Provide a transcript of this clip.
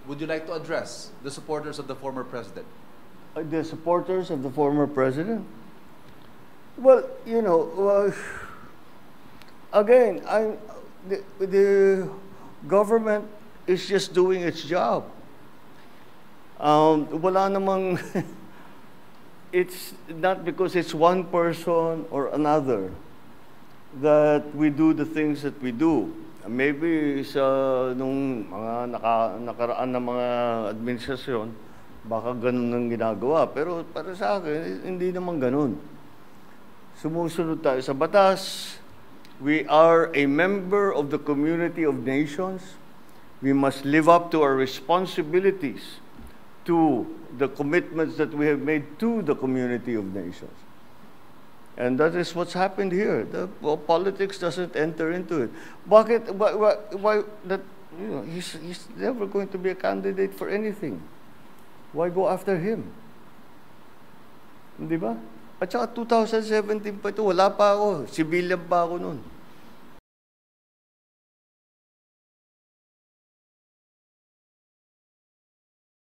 would you like to address the supporters of the former president? The supporters of the former president? Well, you know, again, the government is just doing its job. Wala namang, it's not because it's one person or another that we do the things that we do. Maybe sa nung mga nakaraan na mga administrasyon, baka ganun ang ginagawa. Pero para sa akin, hindi naman ganun. Sumusunod tayo sa batas. We are a member of the community of nations. We must live up to our responsibilities, to the commitments that we have made to the community of nations. And that is what's happened here. Politics doesn't enter into it. Bakit? Why that? You know, he's never going to be a candidate for anything. Why go after him? Di ba? At saka 2017 pa ito, wala pa ako. Civilian pa ako noon.